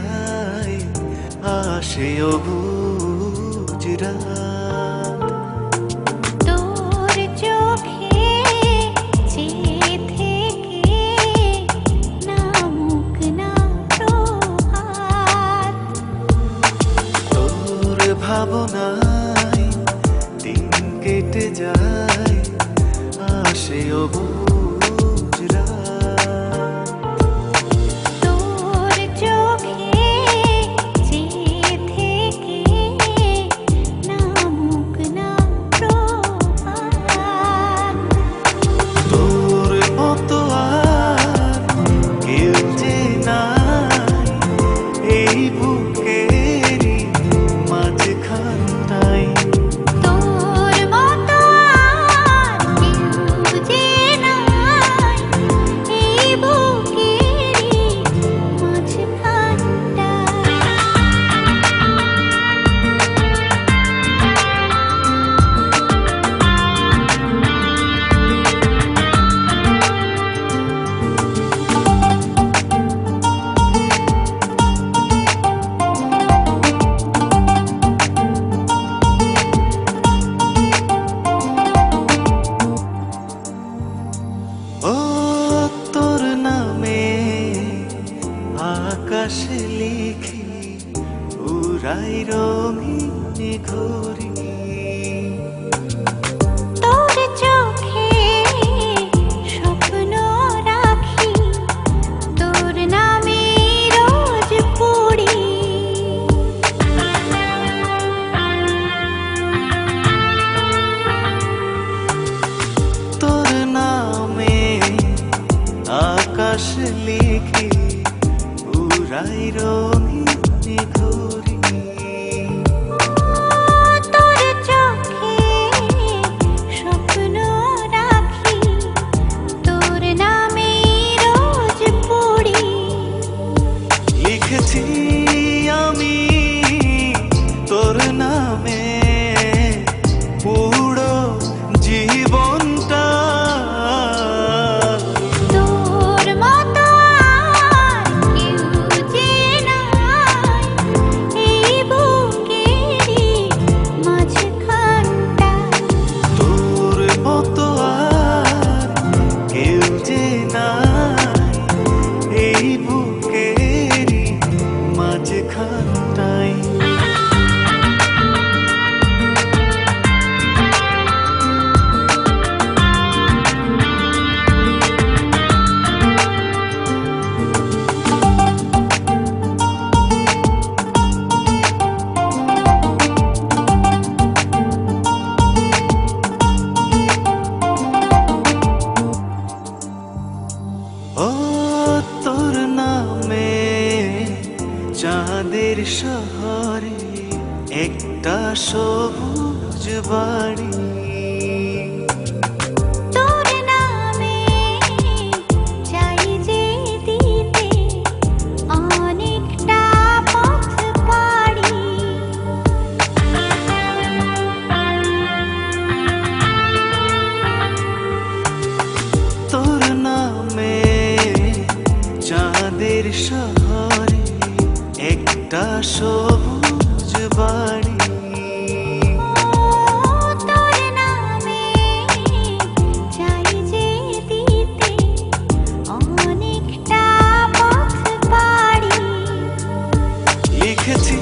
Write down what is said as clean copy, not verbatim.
যায় আসে অবুঝ রাত। তোর চোখে চেয়ে থেকে নামুক না প্রভাত। তোর ভাবনায় দিন কেটে যায় আসে অবুঝ রাত। তোর চোখে চেয়ে থেকে নামুক না প্রভাত। তোর মতো আর কেউ যে নাই এই বুকেরই মাঝখানটায়। তোর মতো আর কেউ যে নাই এই বুকেরই মাঝখানটায়। ও তোর নামে আকাশে লিখি উড়াই রঙিন ঘুরি। তোর চোখে স্বপ্ন রাখি তোর নামে রোজ পড়ি। তোর নামে আকাশ লিখি উড়াই রঙিন ঘুরি। তোর চোখে স্বপ্ন রাখি তোর নামে রোজ পড়ি। লিখেছি আমি তোর নামে পুরো জীবনটা। তোর মতো আর কেউ যে নাই এই বুকেরই মাঝখানটায়। তোর মতো আর কেউ যে নাই এই বুকেরই মাঝখানটায়। ও তোর নামে চাঁদের শহরে একটা সবুজ বাড়ি। তোর নামে চাই যে দিতে অনেকটা পথ পাড়ি। তোর নামে চাঁদের শহরে একটা সবুজ বাড়ি। তোর নামে চাই যে দিতে অনেকটা পথ পাড়ি। লিখেছি